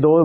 2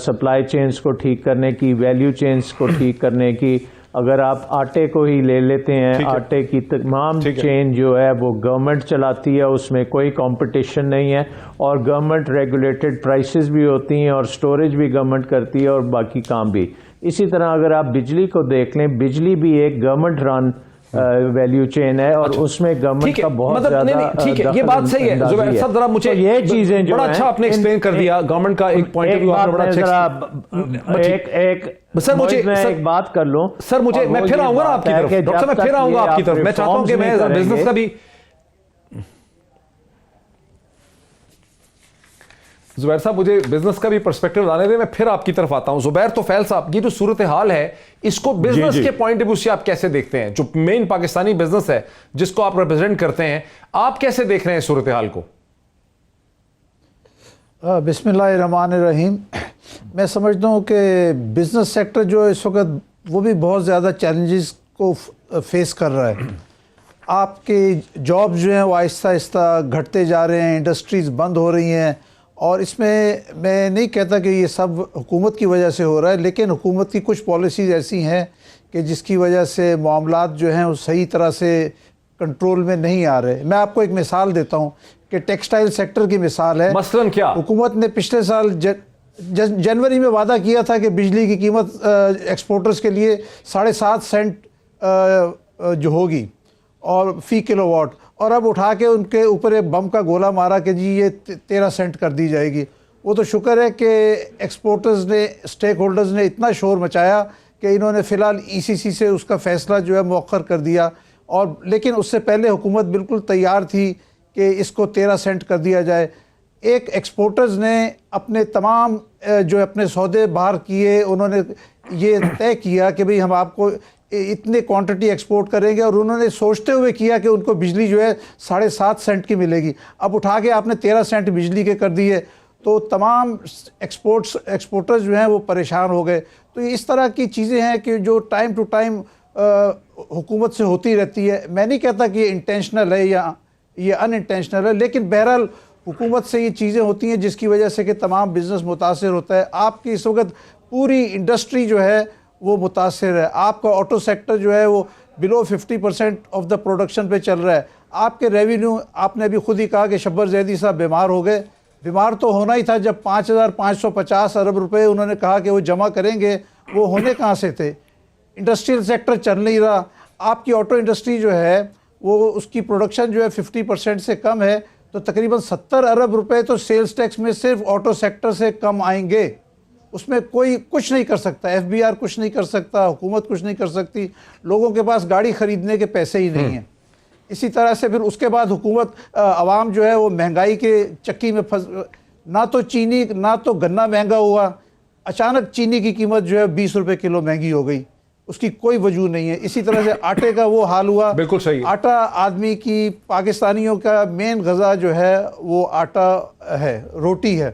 supply chains کو ٹھیک کرنے کی، ویلیو چینز کو ٹھیک کرنے کی. اگر آپ آٹے کو ہی لے لیتے ہیں، آٹے کی تمام چین جو ہے وہ گورنمنٹ چلاتی ہے، اس میں کوئی کمپٹیشن نہیں ہے، اور گورنمنٹ ریگولیٹڈ پرائسز بھی ہوتی ہیں، اور سٹوریج بھی گورنمنٹ کرتی ہے، اور باقی کام بھی. اسی طرح اگر آپ بجلی کو دیکھ لیں، بجلی بھی ایک گورنمنٹ رن ویلیو چین ہے، اور اس میں گورنمنٹ کا بہت زیادہ ٹھیک ہے. یہ بات صحیح ہے زبیر صاحب، ذرا مجھے یہ چیزیں جو بڑا اچھا آپ نے ایکسپلین کر دیا گورنمنٹ کا ایک پوائنٹ آف ویو، آپ نے بڑا اچھا. سر مجھے ایک بات کر لوں سر، میں پھر آؤں گا نا آپ کی طرف، ڈاکٹر صاحب میں پھر آؤں گا آپ کی طرف. میں چاہتا ہوں کہ میں بزنس کا بھی، زبیر صاحب مجھے بزنس کا بھی پرسپیکٹو لانے دیں، میں پھر آپ کی طرف آتا ہوں. زبیر توفیل صاحب، یہ جو صورتحال ہے اس کو بزنس کے پوائنٹ آف ویو سے آپ کیسے دیکھتے ہیں؟ جو مین پاکستانی بزنس ہے جس کو آپ ریپرزینٹ کرتے ہیں، آپ کیسے دیکھ رہے ہیں صورتحال کو؟ بسم اللہ الرحمن الرحیم. میں سمجھتا ہوں کہ بزنس سیکٹر جو اس وقت وہ بھی بہت زیادہ چیلنجز کو فیس کر رہا ہے. آپ کے جاب جو ہیں وہ آہستہ آہستہ گھٹتے جا رہے ہیں، انڈسٹریز بند ہو رہی ہیں، اور اس میں نہیں کہتا کہ یہ سب حکومت کی وجہ سے ہو رہا ہے، لیکن حکومت کی کچھ پالیسیز ایسی ہیں کہ جس کی وجہ سے معاملات جو ہیں وہ صحیح طرح سے کنٹرول میں نہیں آ رہے. میں آپ کو ایک مثال دیتا ہوں کہ ٹیکسٹائل سیکٹر کی مثال ہے. مثلاً کیا؟ حکومت نے پچھلے سال جنوری میں وعدہ کیا تھا کہ بجلی کی قیمت ایکسپورٹرز کے لیے 7.5 سینٹ جو ہوگی اور فی کلو واٹ، اور اب اٹھا کے ان کے اوپر ایک بم کا گولہ مارا کہ جی یہ 13 سینٹ کر دی جائے گی. وہ تو شکر ہے کہ ایکسپورٹرز نے، اسٹیک ہولڈرز نے اتنا شور مچایا کہ انہوں نے فی الحال ECC سے اس کا فیصلہ جو ہے مؤخر کر دیا، اور لیکن اس سے پہلے حکومت بالکل تیار تھی کہ اس کو 13 سینٹ کر دیا جائے. ایک ایکسپورٹرز نے اپنے تمام جو اپنے سودے باہر کیے، انہوں نے یہ طے کیا کہ بھئی ہم آپ کو اتنے کوانٹٹی ایکسپورٹ کریں گے، اور انہوں نے سوچتے ہوئے کیا کہ ان کو بجلی جو ہے 7.5 سینٹ کی ملے گی. اب اٹھا کے آپ نے 13 سینٹ بجلی کے کر دیے، تو تمام ایکسپورٹرز جو ہیں وہ پریشان ہو گئے. تو اس طرح کی چیزیں ہیں کہ جو ٹائم ٹو ٹائم حکومت سے ہوتی رہتی ہے. میں نہیں کہتا کہ یہ انٹینشنل ہے یا یہ ان انٹینشنل ہے، لیکن بہرحال حکومت سے یہ چیزیں ہوتی ہیں جس کی وجہ سے کہ تمام بزنس متاثر ہوتا ہے. آپ کی اس وقت پوری انڈسٹری جو ہے وہ متاثر ہے. آپ کا آٹو سیکٹر جو ہے وہ بلو 50% آف دا پروڈکشن پہ چل رہا ہے. آپ کے ریونیو، آپ نے ابھی خود ہی کہا کہ شبر زیدی صاحب بیمار ہو گئے. بیمار تو ہونا ہی تھا جب 5,550 ارب روپے انہوں نے کہا کہ وہ جمع کریں گے. وہ ہونے کہاں سے تھے؟ انڈسٹریل سیکٹر چل نہیں رہا. آپ کی آٹو انڈسٹری جو ہے وہ اس کی پروڈکشن جو ہے 50% سے کم ہے، تو تقریباً 70 ارب روپے تو سیلز ٹیکس میں صرف آٹو سیکٹر سے کم آئیں گے. اس میں کوئی کچھ نہیں کر سکتا، FBR کچھ نہیں کر سکتا، حکومت کچھ نہیں کر سکتی. لوگوں کے پاس گاڑی خریدنے کے پیسے ہی نہیں ہیں. اسی طرح سے پھر اس کے بعد حکومت، عوام جو ہے وہ مہنگائی کے چکی میں نہ تو چینی نہ تو گنا مہنگا ہوا، اچانک چینی کی قیمت جو ہے 20 روپے کلو مہنگی ہو گئی، اس کی کوئی وجہ نہیں ہے. اسی طرح سے آٹے کا وہ حال ہوا. بالکل صحیح. آٹا آدمی کی، پاکستانیوں کا مین غذا جو ہے وہ آٹا ہے، روٹی ہے،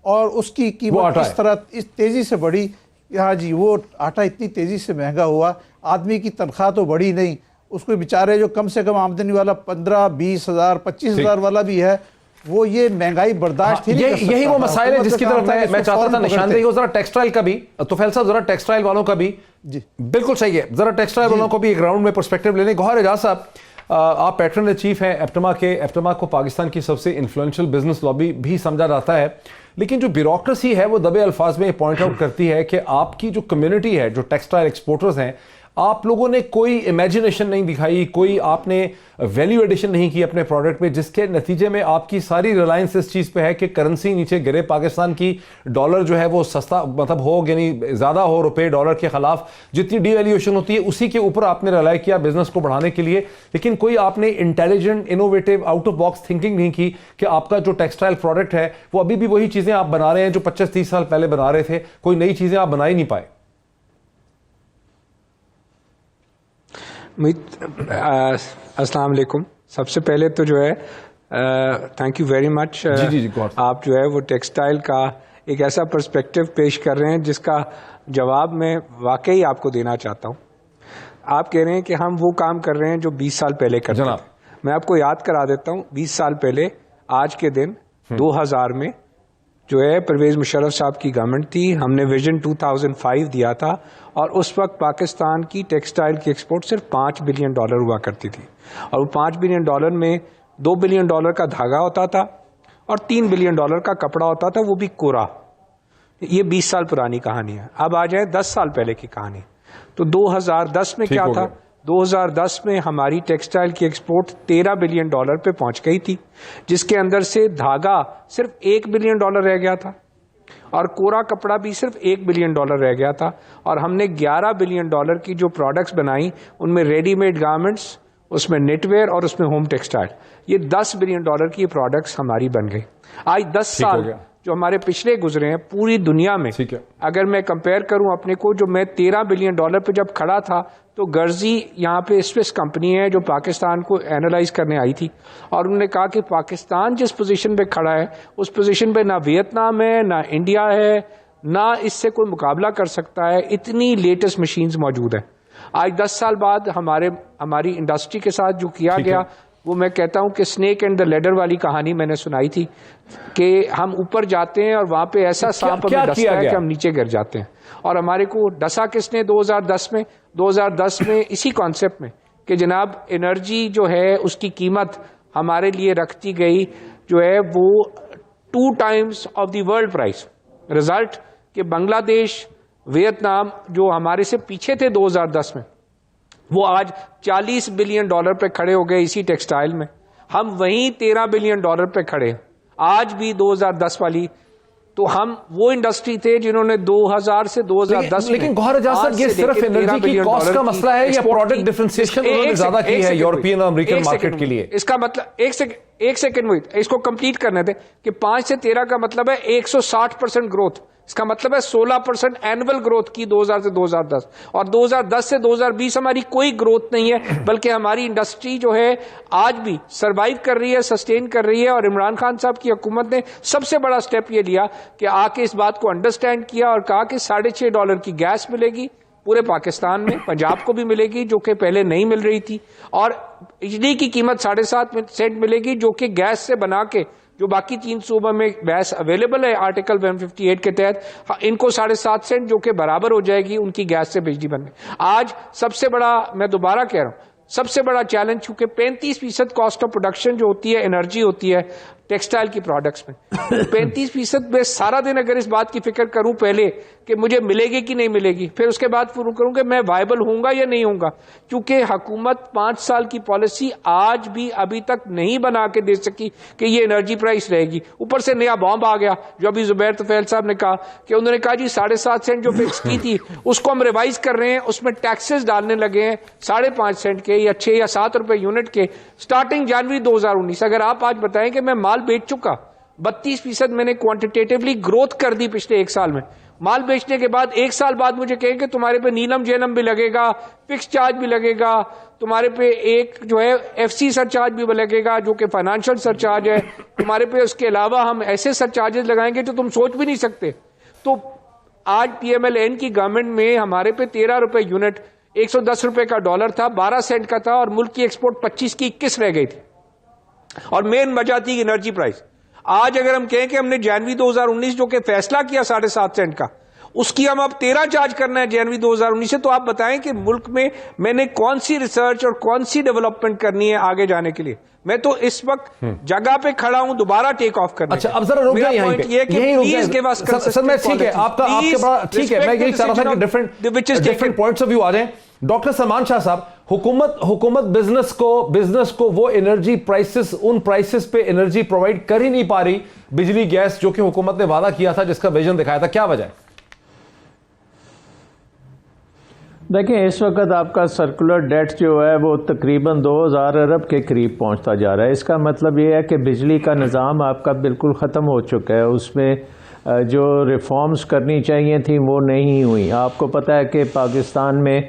اور اس کی قیمت اس طرح اس تیزی سے بڑھی. ہاں جی، وہ آٹا اتنی تیزی سے مہنگا ہوا. آدمی کی تنخواہ تو بڑھی نہیں، اس کو بیچارے جو کم سے کم آمدنی والا 15-20 ہزار 25 ہزار والا بھی ہے، وہ یہ مہنگائی برداشت ہی نہیں کر سکتا. یہی وہ مسائل ہے جس کی طرف میں چاہتا تھا نشاندہی ہو. ذرا ٹیکسٹائل کا بھی توفیل صاحب، ذرا ٹیکسٹائل والوں کا بھی. جی بالکل صحیح ہے. ذرا ٹیکسٹائل والوں کو بھی ایک راؤنڈ میں پرسپیکٹو لے لیں. گوہر اعجاز صاحب، آپ پیٹرن چیف ہیں ایپٹما کے. ایپٹما کو پاکستان کی سب سے انفلوئنشل بزنس لابی بھی سمجھا جاتا ہے، لیکن جو بیوروکریسی ہے وہ دبے الفاظ میں پوائنٹ آؤٹ کرتی ہے کہ آپ کی جو کمیونٹی ہے، جو ٹیکسٹائل ایکسپورٹرز ہیں، آپ لوگوں نے کوئی امیجنیشن نہیں دکھائی، کوئی آپ نے ویلیو ایڈیشن نہیں کی اپنے پروڈکٹ میں، جس کے نتیجے میں آپ کی ساری ریلائنس اس چیز پہ ہے کہ کرنسی نیچے گرے، پاکستان کی ڈالر جو ہے وہ سستا مطلب ہو، یعنی زیادہ ہو روپے ڈالر کے خلاف. جتنی ڈی ویلیویشن ہوتی ہے اسی کے اوپر آپ نے ریلائی کیا بزنس کو بڑھانے کے لیے، لیکن کوئی آپ نے intelligent, innovative, out of box thinking نہیں کی کہ آپ کا جو ٹیکسٹائل پروڈکٹ ہے وہ ابھی بھی وہی چیزیں آپ بنا رہے ہیں جو 25-30 سال پہلے بنا رہے تھے. کوئی نئی چیزیں آپ بنا ہی نہیں پائے. السلام علیکم. سب سے پہلے تو جو ہے تھینک یو ویری مچ. آپ جو ہے وہ ٹیکسٹائل کا ایک ایسا پرسپیکٹو پیش کر رہے ہیں جس کا جواب میں واقعی آپ کو دینا چاہتا ہوں. آپ کہہ رہے ہیں کہ ہم وہ کام کر رہے ہیں جو 20 سال پہلے کرتے تھے. میں آپ کو یاد کرا دیتا ہوں، 20 سال پہلے آج کے دن 2000 میں جو ہے پرویز مشرف صاحب کی گورنمنٹ تھی. ہم نے ویژن 2005 دیا تھا اور اس وقت پاکستان کی ٹیکسٹائل کی ایکسپورٹ صرف $5 بلین ہوا کرتی تھی, اور وہ $5 بلین میں $2 بلین کا دھاگا ہوتا تھا اور $3 بلین کا کپڑا ہوتا تھا, وہ بھی کورا. یہ 20 سال پرانی کہانی ہے. اب آ جائے 10 سال پہلے کی کہانی. تو 2010 میں کیا تھا؟ 2010 میں ہماری ٹیکسٹائل کی ایکسپورٹ $13 بلین پہ پہنچ گئی تھی, جس کے اندر سے دھاگا صرف $1 بلین رہ گیا تھا اور کورا کپڑا بھی صرف $1 بلین رہ گیا تھا. اور ہم نے $11 بلین کی جو پروڈکٹس بنائی, ان میں ریڈی میڈ گارمنٹس, اس میں نیٹ ویئر اور اس میں ہوم ٹیکسٹائل, یہ $10 بلین کی پروڈکٹس ہماری بن گئی. آج 10 سال جو ہمارے پچھلے گزرے ہیں پوری دنیا میں, اگر میں کمپیئر کروں اپنے کو, جو میں $13 بلین پہ جب کھڑا تھا تو گرزی یہاں پہ سوئس کمپنی ہے جو پاکستان کو اینالائز کرنے آئی تھی, اور انہوں نے کہا کہ پاکستان جس پوزیشن پہ کھڑا ہے اس پوزیشن پہ نہ ویتنام ہے نہ انڈیا ہے, نہ اس سے کوئی مقابلہ کر سکتا ہے, اتنی لیٹسٹ مشینز موجود ہیں. آج 10 سال بعد ہماری انڈسٹری کے ساتھ جو کیا گیا, وہ میں کہتا ہوں کہ سنیک اینڈ دا لیڈر والی کہانی میں نے سنائی تھی کہ ہم اوپر جاتے ہیں اور وہاں پہ ایسا سانپ ہمیں ڈستا ہے کہ ہم نیچے گر جاتے ہیں. اور ہمارے کو ڈسا کس نے 2010 میں اسی کانسیپٹ میں کہ جناب انرجی جو ہے اس کی قیمت ہمارے لیے رکھتی گئی جو ہے وہ 2 times of the world prize. Result کہ بنگلہ دیش, ویتنام جو ہمارے سے پیچھے تھے 2010 میں, وہ آج $40 بلین پہ کھڑے ہو گئے اسی ٹیکسٹائل میں. ہم وہیں $13 بلین پہ کھڑے آج بھی 2010 والی. تو ہم وہ انڈسٹری تھے جنہوں نے 2000 سے 2010 لیکن گوہر اجاز صاحب, یہ صرف انرجی کی کاسٹ کا مسئلہ ہے یا پروڈکٹ ڈیفرنسیشن انہوں نے زیادہ کی ہے یورپین اور امریکن مارکیٹ کے لیے؟ اس کا مطلب ایک سیکنڈ اس کو کمپلیٹ کرنے دیں کہ 5 سے 13 کا مطلب ہے 160% گروتھ. اس کا مطلب ہے 16% اینول گروتھ کی 2000 سے 2010, اور 2010 سے 2020 ہماری کوئی گروتھ نہیں ہے, بلکہ ہماری انڈسٹری جو ہے آج بھی سروائیو کر رہی ہے, سسٹین کر رہی ہے. اور عمران خان صاحب کی حکومت نے سب سے بڑا سٹیپ یہ لیا کہ آ کے اس بات کو انڈرسٹینڈ کیا اور کہا کہ $6.5 کی گیس ملے گی پورے پاکستان میں, پنجاب کو بھی ملے گی جو کہ پہلے نہیں مل رہی تھی, اور بجلی کی قیمت 7.5 سینٹ ملے گی جو کہ گیس سے بنا کے جو باقی 3 صوبوں میں گیس اویلیبل ہے آرٹیکل 158 کے تحت, ان کو 7.5 سینٹ جو کہ برابر ہو جائے گی ان کی گیس سے بجلی بننے. آج سب سے بڑا, میں دوبارہ کہہ رہا ہوں, سب سے بڑا چیلنج چونکہ 35% کاسٹ آف پروڈکشن جو ہوتی ہے انرجی ہوتی ہے ٹیکسٹائل کی پروڈکٹس میں, 35% میں سارا دن اگر اس بات کی فکر کروں پہلے کہ مجھے ملے گی کہ نہیں ملے گی, پھر اس کے بعد پورا کروں کہ میں وائبل ہوں گا یا نہیں ہوں گا, کیونکہ حکومت 5 سال کی پالیسی آج بھی ابھی تک نہیں بنا کے دے سکی کہ یہ انرجی پرائس رہے گی. اوپر سے نیا بامب آ گیا جو ابھی زبیر طفیل صاحب نے کہا کہ انہوں نے کہا جی 7.5 سینٹ جو فکس کی تھی اس کو ہم ریوائز کر رہے ہیں, اس میں ٹیکسز ڈالنے لگے ہیں 5.5 سینٹ کے یا 6 یا 7 روپے یونٹ کے سٹارٹنگ جنوری 2019. اگر آپ آج بتائیں کہ میں مال بیچ چکا, 32% میں نے کوانٹیٹیولی گروتھ کر دی پچھلے 1 سال میں, مال بیچنے کے بعد 1 سال بعد مجھے کہیں کہ تمہارے پہ نیلم جینم بھی لگے گا, فکس چارج بھی لگے گا, تمہارے پہ ایک جو ہے ایف سی سر چارج بھی لگے گا جو کہ فائنانشل سر چارج ہے تمہارے پہ, اس کے علاوہ ہم ایسے سر چارجز لگائیں گے جو تم سوچ بھی نہیں سکتے. تو آج پی ایم ایل این کی گورنمنٹ میں ہمارے پہ 13 روپے یونٹ, 110 روپے کا ڈالر تھا, 12 سینٹ کا تھا, اور ملک کی ایکسپورٹ 25 کی 21 رہ گئی تھی, اور مین وجہ تھی انرجی پرائس. آج اگر ہم کہیں کہ ہم نے جنوری 2019 جو کہ فیصلہ کیا 7.5 سینٹ کا, اس کی ہم اب 13 چارج کرنا ہے جنوری 2019 سے, تو آپ بتائیں کہ ملک میں نے کون سی ریسرچ اور کون سی ڈیولپمنٹ کرنی ہے آگے جانے کے لیے. میں تو اس وقت جگہ پہ کھڑا ہوں دوبارہ ٹیک آف کرنے. اچھا اب ذرا رک جائیں یہیں پہ, سر میں ٹھیک ہے آپ کا ٹھیک ہے, میں یہی چاہ رہا تھا کہ ڈفرنٹ پوائنٹس آف ویو آ جائیں. ڈاکٹر سلمان شاہ صاحب, حکومت بزنس کو وہ انرجی پرائسز, ان پرائسز پہ انرجی پرووائڈ کر ہی نہیں پا رہی, بجلی گیس جو کہ حکومت نے وعدہ کیا تھا, جس کا ویژن دکھایا تھا, کیا وجہ ہے؟ دیکھیں اس وقت آپ کا سرکولر ڈیٹ جو ہے وہ تقریباً 2000 ارب کے قریب پہنچتا جا رہا ہے. اس کا مطلب یہ ہے کہ بجلی کا نظام آپ کا بالکل ختم ہو چکا ہے, اس میں جو ریفارمز کرنی چاہیے تھیں وہ نہیں ہوئی. آپ کو پتہ ہے کہ پاکستان میں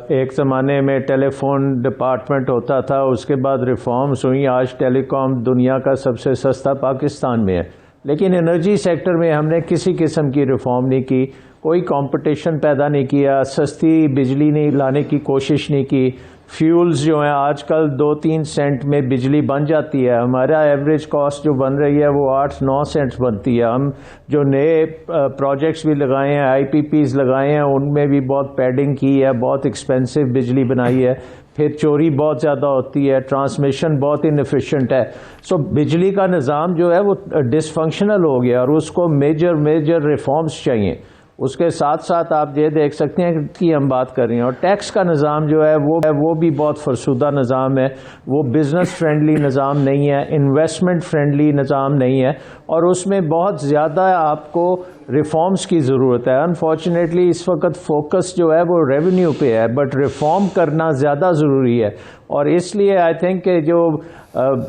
ایک زمانے میں ٹیلی فون ڈپارٹمنٹ ہوتا تھا, اس کے بعد ریفارمز ہوئیں, آج ٹیلی کام دنیا کا سب سے سستا پاکستان میں ہے. لیکن انرجی سیکٹر میں ہم نے کسی قسم کی ریفارم نہیں کی، کوئی کمپٹیشن پیدا نہیں کیا، سستی بجلی نہیں لانے کی کوشش نہیں کی. فیولز جو ہیں آج کل 2-3 سینٹ میں بجلی بن جاتی ہے، ہمارا ایوریج کاسٹ جو بن رہی ہے وہ 8-9 سینٹس بنتی ہے. ہم جو نئے پروجیکٹس بھی لگائے ہیں، آئی پی پیز لگائے ہیں، ان میں بھی بہت پیڈنگ کی ہے، بہت ایکسپینسو بجلی بنائی ہے. پھر چوری بہت زیادہ ہوتی ہے، ٹرانسمیشن بہت انفیشینٹ ہے. سو بجلی کا نظام جو ہے وہ ڈس فنکشنل ہو گیا اور اس کو میجر ریفارمز چاہیے. اس کے ساتھ ساتھ آپ یہ دیکھ سکتے ہیں کہ ہم بات کر رہے ہیں، اور ٹیکس کا نظام جو ہے وہ بھی بہت فرسودہ نظام ہے، وہ بزنس فرینڈلی نظام نہیں ہے، انویسٹمنٹ فرینڈلی نظام نہیں ہے، اور اس میں بہت زیادہ آپ کو ریفارمز کی ضرورت ہے. انفارچونیٹلی اس وقت فوکس جو ہے وہ ریونیو پہ ہے، بٹ ریفارم کرنا زیادہ ضروری ہے. اور اس لیے آئی تھنک کہ جو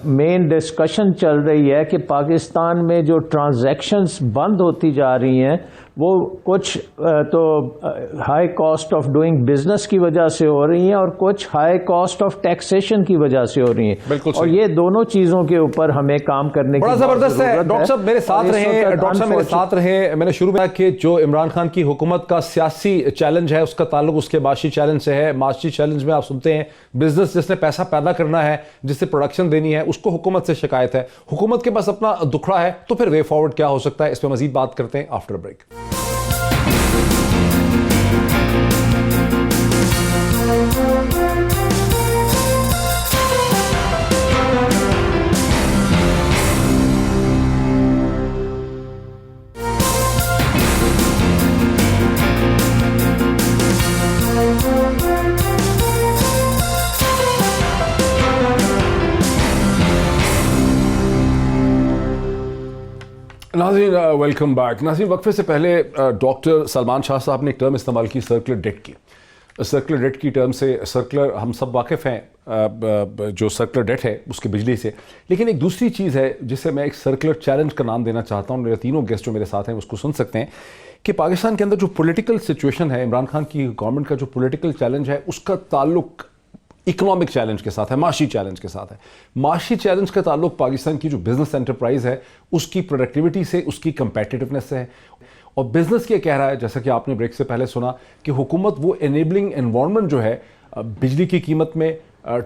مین ڈسکشن چل رہی ہے کہ پاکستان میں جو ٹرانزیکشنز بند ہوتی جا رہی ہیں وہ کچھ تو high cost of doing business کی وجہ سے ہو رہی ہیں اور کچھ ہائی کاسٹ آف ٹیکسیشن کی وجہ سے ہو رہی ہیں. اور یہ دونوں چیزوں کے اوپر ہمیں کام کرنے کی بڑا زبردست ہے. ڈاکٹر صاحب میرے ساتھ رہیں. میں نے شروع میں کہ جو عمران خان کی حکومت کا سیاسی چیلنج ہے اس کا تعلق اس کے معاشی چیلنج سے ہے. معاشی چیلنج میں آپ سنتے ہیں بزنس جس نے پیسہ پیدا کرنا ہے، جس سے پروڈکشن دینی ہے، اس کو حکومت سے شکایت ہے. حکومت کے پاس اپنا دکھڑا ہے، تو پھر وے فارورڈ کیا ہو سکتا ہے؟ اس پہ مزید بات کرتے ہیں آفٹر بریک. ناظرین ویلکم بیک. ناظرین وقفے سے پہلے ڈاکٹر سلمان شاہ صاحب نے ایک ٹرم استعمال کی سرکولر ڈیٹ کی. سرکولر ڈیٹ کی ٹرم سے سرکولر ہم سب واقف ہیں جو سرکولر ڈیٹ ہے اس کی بجلی سے، لیکن ایک دوسری چیز ہے جسے میں ایک سرکولر چیلنج کا نام دینا چاہتا ہوں. میرے تینوں گیسٹ جو میرے ساتھ ہیں اس کو سن سکتے ہیں کہ پاکستان کے اندر جو پولیٹیکل سچویشن ہے، عمران خان کی گورنمنٹ کا جو پولیٹیکل چیلنج ہے اس کا تعلق اکنامک چیلنج کے ساتھ ہے، معاشی چیلنج کے ساتھ ہے. معاشی چیلنج کا تعلق پاکستان کی جو بزنس انٹرپرائز ہے اس کی پروڈکٹیوٹی سے، اس کی کمپیٹیونیس سے ہے. اور بزنس یہ کہہ رہا ہے، جیسا کہ آپ نے بریک سے پہلے سنا، کہ حکومت وہ انیبلنگ انوائرمنٹ جو ہے بجلی کی قیمت میں،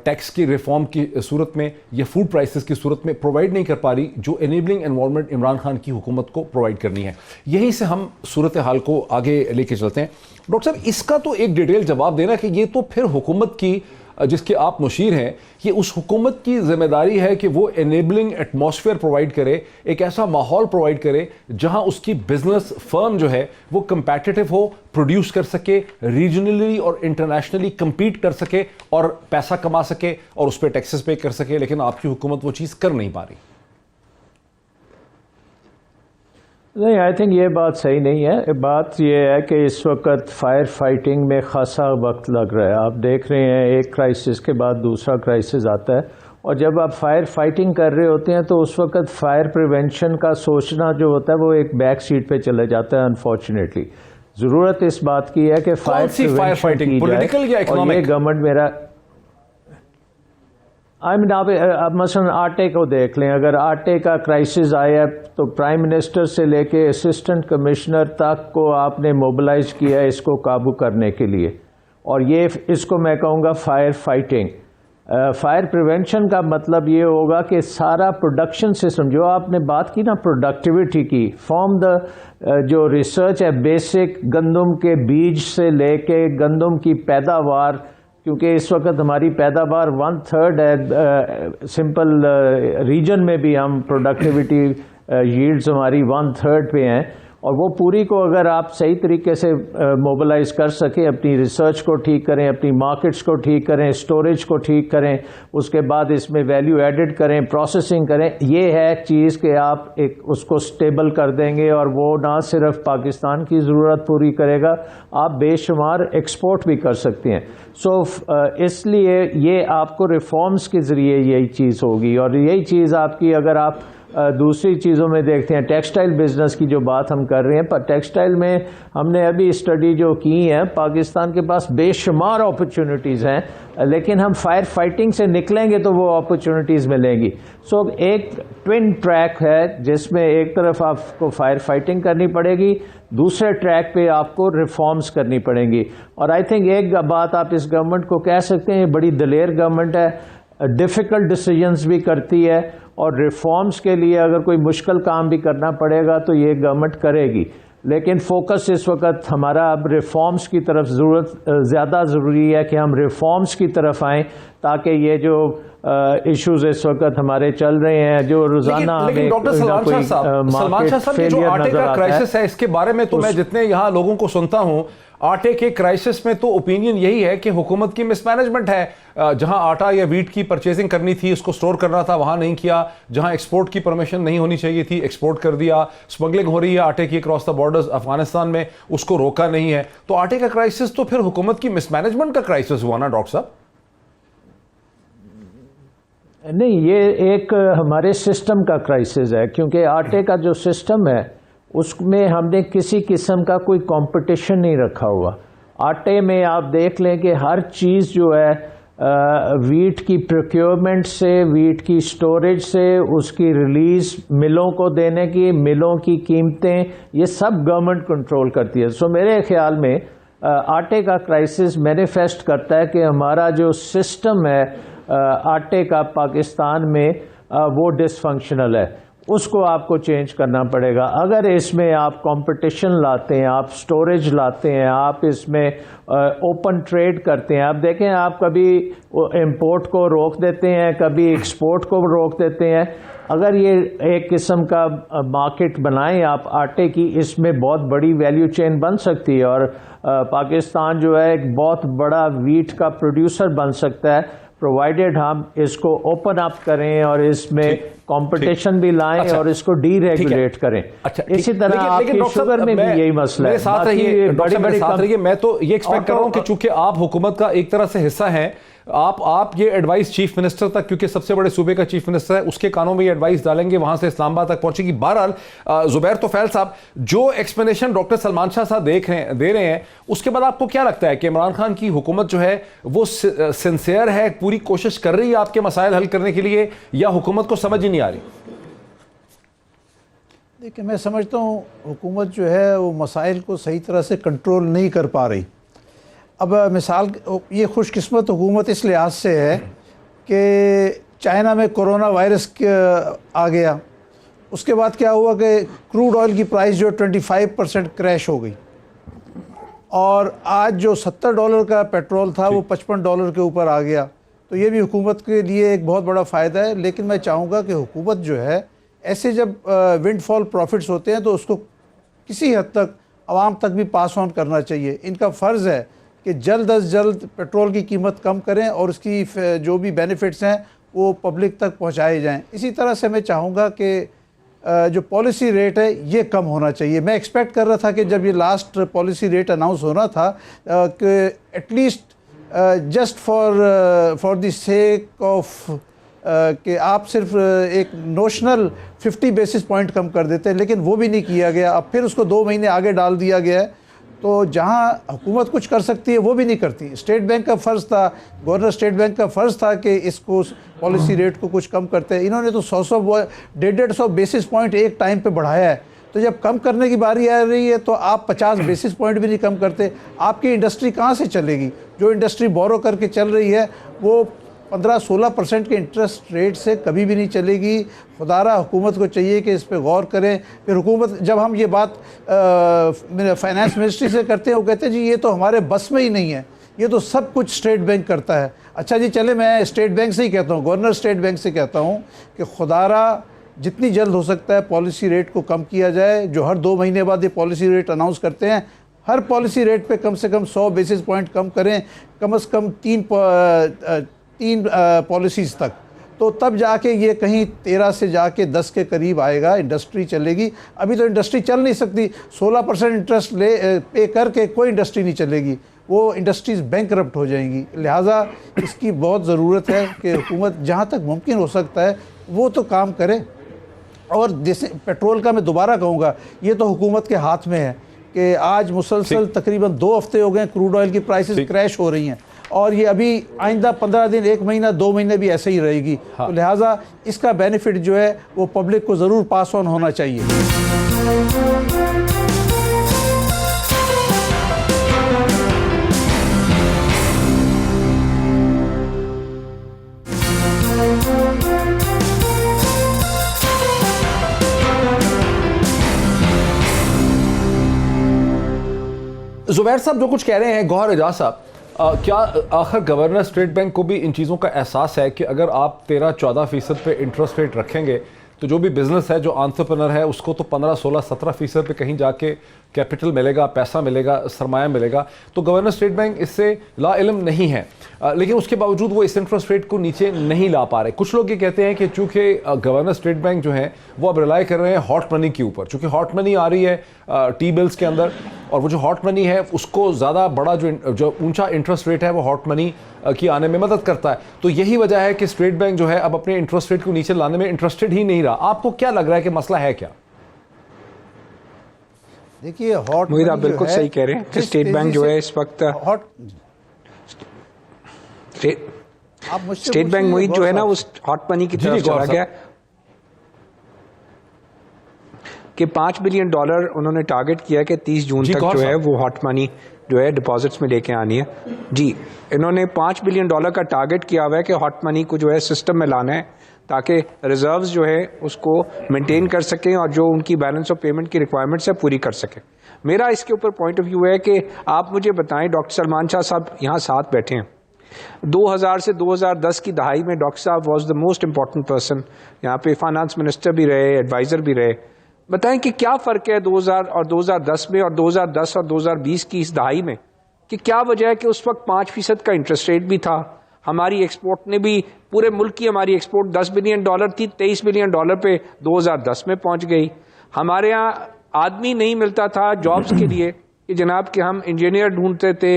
ٹیکس کی ریفارم کی صورت میں یا فوڈ پرائسز کی صورت میں پرووائڈ نہیں کر پا رہی، جو انیبلنگ انوائرمنٹ عمران خان کی حکومت کو پرووائڈ کرنی ہے. یہیں سے ہم صورتحال کو آگے لے کے چلتے ہیں. ڈاکٹر صاحب اس کا تو ایک ڈیٹیل جواب دینا کہ یہ تو پھر حکومت کی جس کے آپ مشیر ہیں، یہ اس حکومت کی ذمہ داری ہے کہ وہ انیبلنگ ایٹماسفیئر پرووائڈ کرے، ایک ایسا ماحول پرووائڈ کرے جہاں اس کی بزنس فرم جو ہے وہ کمپیٹیٹو ہو، پروڈیوس کر سکے، ریجنلی اور انٹرنیشنلی کمپیٹ کر سکے اور پیسہ کما سکے اور اس پہ ٹیکسز پے کر سکے. لیکن آپ کی حکومت وہ چیز کر نہیں پا رہی. نہیں، آئی تھنک یہ بات صحیح نہیں ہے. بات یہ ہے کہ اس وقت فائر فائٹنگ میں خاصا وقت لگ رہا ہے. آپ دیکھ رہے ہیں ایک کرائسس کے بعد دوسرا کرائسس آتا ہے، اور جب آپ فائر فائٹنگ کر رہے ہوتے ہیں تو اس وقت فائر پریونشن کا سوچنا جو ہوتا ہے وہ ایک بیک سیٹ پہ چلے جاتا ہے. انفارچونیٹلی ضرورت اس بات کی ہے کہ فائر فائٹنگ پولیٹیکل یا اکنامک؟ یہ گورنمنٹ میرا اب مثلا آٹے کو دیکھ لیں. اگر آٹے کا کرائسس آیا تو پرائم منسٹر سے لے کے اسسٹنٹ کمشنر تک کو آپ نے موبلائز کیا اس کو قابو کرنے کے لیے، اور یہ اس کو میں کہوں گا فائر فائٹنگ. فائر پریونشن کا مطلب یہ ہوگا کہ سارا پروڈکشن سسٹم جو آپ نے بات کی نا پروڈکٹیوٹی کی، فرام جو ریسرچ ہے بیسک گندم کے بیج سے لے کے گندم کی پیداوار، کیونکہ اس وقت ہماری پیداوار 1/3 ہے سمپل ریجن میں بھی، ہم پروڈکٹیوٹی ییلڈز ہماری 1/3 پہ ہیں، اور وہ پوری کو اگر آپ صحیح طریقے سے موبلائز کر سکیں، اپنی ریسرچ کو ٹھیک کریں، اپنی مارکیٹس کو ٹھیک کریں، اسٹوریج کو ٹھیک کریں، اس کے بعد اس میں ویلیو ایڈڈ کریں، پروسیسنگ کریں، یہ ہے چیز کہ آپ ایک اس کو سٹیبل کر دیں گے، اور وہ نہ صرف پاکستان کی ضرورت پوری کرے گا، آپ بے شمار ایکسپورٹ بھی کر سکتے ہیں. اس لیے یہ آپ کو ریفارمز کے ذریعے یہی چیز ہوگی، اور یہی چیز آپ کی اگر آپ دوسری چیزوں میں دیکھتے ہیں ٹیکسٹائل بزنس کی جو بات ہم کر رہے ہیں، پر ٹیکسٹائل میں ہم نے ابھی اسٹڈی جو کی ہے، پاکستان کے پاس بے شمار اپرچونٹیز ہیں، لیکن ہم فائر فائٹنگ سے نکلیں گے تو وہ اپرچونٹیز ملیں گی. سو ایک ٹوین ٹریک ہے جس میں ایک طرف آپ کو فائر فائٹنگ کرنی پڑے گی، دوسرے ٹریک پہ آپ کو ریفارمز کرنی پڑیں گی. اور آئی تھنک ایک بات آپ اس گورنمنٹ کو کہہ سکتے ہیں، یہ بڑی دلیر گورنمنٹ ہے، ڈیفیکلٹ ڈیسیجنز بھی کرتی ہے، اور ریفارمز کے لیے اگر کوئی مشکل کام بھی کرنا پڑے گا تو یہ گورنمنٹ کرے گی. لیکن فوکس اس وقت ہمارا اب ریفارمز کی طرف زیادہ ضروری ہے کہ ہم ریفارمز کی طرف آئیں، تاکہ یہ جو ایشوز اس وقت ہمارے چل رہے ہیں جو روزانہ لیکن ڈاکٹر سلمان شاہ صاحب جو آٹے کا کرائسس ہے، اس کے بارے میں تو میں جتنے یہاں لوگوں کو سنتا ہوں، آٹے کے کرائسس میں تو اوپینین یہی ہے کہ حکومت کی مس مینجمنٹ ہے. جہاں آٹا یا ویٹ کی پرچیزنگ کرنی تھی، اس کو سٹور کرنا تھا، وہاں نہیں کیا. جہاں ایکسپورٹ کی پرمیشن نہیں ہونی چاہیے تھی، ایکسپورٹ کر دیا. سمگلنگ ہو رہی ہے آٹے کی اکراس دا بارڈرز افغانستان میں، اس کو روکا نہیں ہے. تو آٹے کا کرائسس تو پھر حکومت کی مس مینجمنٹ کا کرائسس ہوا نا ڈاکٹر صاحب؟ نہیں، یہ ایک ہمارے سسٹم کا کرائسس ہے، کیونکہ آٹے کا جو سسٹم ہے اس میں ہم نے کسی قسم کا کوئی کمپٹیشن نہیں رکھا ہوا. آٹے میں آپ دیکھ لیں کہ ہر چیز جو ہے ویٹ کی پروکیورمنٹ سے، ویٹ کی سٹوریج سے، اس کی ریلیز ملوں کو دینے کی، ملوں کی قیمتیں، یہ سب گورنمنٹ کنٹرول کرتی ہے. سو میرے خیال میں آٹے کا کرائسس مینیفیسٹ کرتا ہے کہ ہمارا جو سسٹم ہے آٹے کا پاکستان میں وہ ڈس فنکشنل ہے. اس کو آپ کو چینج کرنا پڑے گا. اگر اس میں آپ کمپٹیشن لاتے ہیں، آپ سٹوریج لاتے ہیں، آپ اس میں اوپن ٹریڈ کرتے ہیں، آپ دیکھیں آپ کبھی امپورٹ کو روک دیتے ہیں، کبھی ایکسپورٹ کو روک دیتے ہیں. اگر یہ ایک قسم کا مارکیٹ بنائیں آپ آٹے کی، اس میں بہت بڑی ویلیو چین بن سکتی ہے، اور پاکستان جو ہے ایک بہت بڑا ویٹ کا پروڈیوسر بن سکتا ہے، پرووائڈیڈ ہم اس کو اوپن اپ کریں اور اس میں کمپٹیشن بھی لائیں اور اس کو ڈی ریگولیٹ کریں. اسی طرح آپ کی شوگر میں بھی یہی مسئلہ ہے. میں تو یہ ایکسپیکٹ کر رہا ہوں کہ چونکہ آپ حکومت کا ایک طرح سے حصہ ہیں، آپ یہ ایڈوائس چیف منسٹر تک، کیونکہ سب سے بڑے صوبے کا چیف منسٹر ہے، اس کے کانوں میں یہ ایڈوائس ڈالیں گے، وہاں سے اسلام آباد تک پہنچے گی. بہرحال زبیر توفیل صاحب، جو ایکسپلینیشن ڈاکٹر سلمان شاہ صاحب دے رہے ہیں، اس کے بعد آپ کو کیا لگتا ہے کہ عمران خان کی حکومت جو ہے وہ سنسیئر ہے، پوری کوشش کر رہی ہے آپ کے مسائل حل کرنے کے لیے، یا حکومت کو سمجھ ہی نہیں آ رہی؟ دیکھیں، میں سمجھتا ہوں حکومت جو ہے وہ مسائل کو صحیح طرح سے کنٹرول نہیں کر پا رہی. اب مثال، یہ خوش قسمت حکومت اس لحاظ سے ہے کہ چائنا میں کرونا وائرس آ گیا، اس کے بعد کیا ہوا کہ کروڈ آئل کی پرائس جو 25% کریش ہو گئی، اور آج جو $70 کا پیٹرول تھا وہ $55 کے اوپر آ گیا. تو یہ بھی حکومت کے لیے ایک بہت بڑا فائدہ ہے. لیکن میں چاہوں گا کہ حکومت جو ہے ایسے جب ونڈ فال پروفٹس ہوتے ہیں تو اس کو کسی حد تک عوام تک بھی پاس آن کرنا چاہیے. ان کا فرض ہے کہ جلد از جلد پیٹرول کی قیمت کم کریں اور اس کی جو بھی بینیفٹس ہیں وہ پبلک تک پہنچائے جائیں. اسی طرح سے میں چاہوں گا کہ جو پالیسی ریٹ ہے یہ کم ہونا چاہیے. میں ایکسپیکٹ کر رہا تھا کہ جب یہ لاسٹ پالیسی ریٹ اناؤنس ہونا تھا کہ at least just for the sake of کہ آپ صرف ایک نوشنل 50 بیسس پوائنٹ کم کر دیتے ہیں، لیکن وہ بھی نہیں کیا گیا. اب پھر اس کو 2 مہینے آگے ڈال دیا گیا ہے. تو جہاں حکومت کچھ کر سکتی ہے وہ بھی نہیں کرتی. اسٹیٹ بینک کا فرض تھا، گورنر اسٹیٹ بینک کا فرض تھا کہ اس کو پالیسی ریٹ کو کچھ کم کرتے ہیں. انہوں نے تو 100 بیسس پوائنٹ ایک ٹائم پہ بڑھایا ہے. تو جب کم کرنے کی باری آ رہی ہے تو آپ 50 بیسس پوائنٹ بھی نہیں کم کرتے. آپ کی انڈسٹری کہاں سے چلے گی؟ جو انڈسٹری بورو کر کے چل رہی ہے وہ 15-16% کے انٹرسٹ ریٹ سے کبھی بھی نہیں چلے گی. خدارہ حکومت کو چاہیے کہ اس پہ غور کریں. پھر حکومت، جب ہم یہ بات فائنانس منسٹری سے کرتے ہیں، وہ کہتے ہیں جی یہ تو ہمارے بس میں ہی نہیں ہے، یہ تو سب کچھ اسٹیٹ بینک کرتا ہے. اچھا جی، چلے میں اسٹیٹ بینک سے ہی کہتا ہوں، گورنر اسٹیٹ بینک سے کہتا ہوں کہ خدارہ جتنی جلد ہو سکتا ہے پالیسی ریٹ کو کم کیا جائے. جو ہر 2 مہینے بعد یہ پالیسی ریٹ اناؤنس کرتے ہیں، ہر پالیسی ریٹ پہ کم سے کم 100 بیسس پوائنٹ کم کریں، کم از کم 3 پالیسیز تک. تو تب جا کے یہ کہیں 13 سے جا کے 10 کے قریب آئے گا، انڈسٹری چلے گی. ابھی تو انڈسٹری چل نہیں سکتی. 16% انٹرسٹ پے کر کے کوئی انڈسٹری نہیں چلے گی، وہ انڈسٹریز بینک کرپٹ ہو جائیں گی. لہٰذا اس کی بہت ضرورت ہے کہ حکومت جہاں تک ممکن ہو سکتا ہے وہ تو کام کرے. اور جیسے پیٹرول کا میں دوبارہ کہوں گا، یہ تو حکومت کے ہاتھ میں ہے کہ آج مسلسل تقریباً 2 ہفتے ہو گئے کروڈ آئل کی پرائسز کریش ہو رہی ہیں، اور یہ ابھی آئندہ 15 دن، 1 مہینہ، 2 مہینے بھی ایسے ہی رہے گی. تو لہٰذا اس کا بینیفٹ جو ہے وہ پبلک کو ضرور پاس آن ہونا چاہیے. زبیر صاحب جو کچھ کہہ رہے ہیں، گوہر اعجاز صاحب، کیا آخر گورنر اسٹیٹ بینک کو بھی ان چیزوں کا احساس ہے کہ اگر آپ 13-14% پہ انٹرسٹ ریٹ رکھیں گے تو جو بھی بزنس ہے، جو انٹرپرینر ہے، اس کو تو 15-16-17% پہ کہیں جا کے کیپٹل ملے گا، پیسہ ملے گا، سرمایہ ملے گا. تو گورنر اسٹیٹ بینک اس سے لا علم نہیں ہے، لیکن اس کے باوجود وہ اس انٹرسٹ ریٹ کو نیچے نہیں لا پا رہے. کچھ لوگ یہ کہتے ہیں کہ چونکہ گورنر اسٹیٹ بینک جو ہے وہ اب ریلائی کر رہے ہیں ہاٹ منی کے اوپر، چونکہ ہاٹ منی آ رہی ہے ٹی بلز کے اندر، اور وہ جو ہاٹ منی ہے اس کو زیادہ بڑا جو اونچا انٹرسٹ ریٹ ہے وہ ہاٹ منی کی آنے میں مدد کرتا ہے. تو یہی وجہ ہے کہ اسٹیٹ بینک جو ہے اب اپنے انٹرسٹ ریٹ کو نیچے لانے میں انٹرسٹڈ ہی نہیں رہا. آپ کو کیا لگ رہا ہے کہ مسئلہ ہے کیا؟ دیکھیے ہاٹ منی آپ بالکل صحیح کہہ رہے ہیں کہ اسٹیٹ بینک جو ہے اس وقت اسٹیٹ بینک محیط جو ہے نا وہ ہاٹ منی کی طرف چلا گیا کہ $5 بلین انہوں نے ٹارگٹ کیا کہ 30 جون تک جو ہے وہ ہاٹ منی جو ہے ڈپازٹس میں لے کے آنی ہے. جی انہوں نے $5 بلین کا ٹارگٹ کیا ہوا ہے کہ ہاٹ منی کو جو ہے سسٹم میں لانا ہے تاکہ ریزروز جو ہے اس کو مینٹین کر سکیں اور جو ان کی بیلنس آف پیمنٹ کی ریکوائرمنٹس ہے پوری کر سکیں. میرا اس کے اوپر پوائنٹ آف ویو ہے کہ آپ مجھے بتائیں، ڈاکٹر سلمان شاہ صاحب یہاں ساتھ بیٹھے ہیں، 2000 سے 2010 کی دہائی میں ڈاکٹر صاحب was the most important person, یہاں پہ فائنانس منسٹر بھی رہے، ایڈوائزر بھی رہے. بتائیں کہ کیا فرق ہے 2000 اور 2010 میں اور 2010 اور 2020 کی اس دہائی میں، کہ کیا وجہ ہے کہ اس وقت 5% کا انٹرسٹ ریٹ بھی تھا، ہماری ایکسپورٹ نے بھی، پورے ملک کی ہماری ایکسپورٹ $10 بلین تھی، $23 بلین پہ 2010 میں پہنچ گئی. ہمارے ہاں آدمی نہیں ملتا تھا جابس کے لیے کہ جناب کہ ہم انجینئر ڈھونڈتے تھے،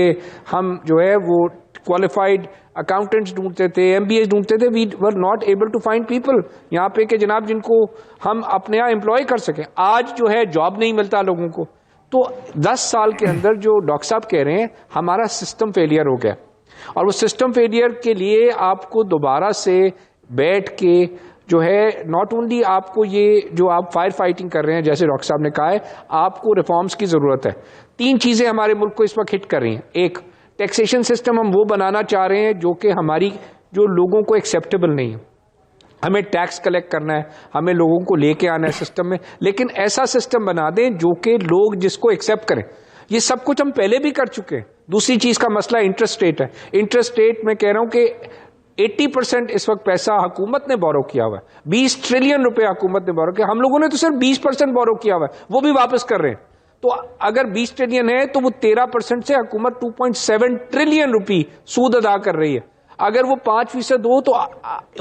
ہم جو ہے وہ کوالیفائڈ اکاؤنٹنٹس ڈھونڈتے تھے، MBAs ڈھونڈتے تھے. We were not able to find people یہاں پہ کہ جناب جن کو ہم اپنے یہاں امپلائی کر سکیں. آج جو ہے جاب نہیں ملتا لوگوں کو. تو 10 سال کے اندر جو ڈاکٹر صاحب کہہ رہے ہیں ہمارا سسٹم فیلئر ہو گیا، اور وہ سسٹم فیلئر کے لیے آپ کو دوبارہ سے بیٹھ کے جو ہے ناٹ اونلی آپ کو یہ جو آپ فائر فائٹنگ کر رہے ہیں جیسے ڈاکٹر صاحب نے کہا ہے، آپ کو ریفارمز کی ضرورت ہے. 3 چیزیں ہمارے ملک کو اس وقت ہٹ کر رہی ہیں. ایک، ٹیکسیشن سسٹم ہم وہ بنانا چاہ رہے ہیں جو کہ ہماری جو لوگوں کو ایکسیپٹیبل نہیں ہے. ہمیں ٹیکس کلیکٹ کرنا ہے، ہمیں لوگوں کو لے کے آنا ہے سسٹم میں، لیکن ایسا سسٹم بنا دیں جو کہ لوگ جس کو ایکسیپٹ کریں. یہ سب کچھ ہم پہلے بھی کر چکے ہیں. دوسری چیز کا مسئلہ انٹرسٹ ریٹ ہے. انٹرسٹ ریٹ میں کہہ رہا ہوں کہ 80% اس وقت پیسہ حکومت نے بورو کیا ہوا ہے، 20 ٹریلین روپے حکومت نے بورو کیا. ہم لوگوں نے تو صرف 20% بورو کیا ہوا ہے، وہ بھی واپس کر رہے ہیں. تو اگر 20 ٹریلین ہے تو وہ 13% سے حکومت 2.7 ٹریلین روپی سود ادا کر رہی ہے. اگر وہ 5% ہو تو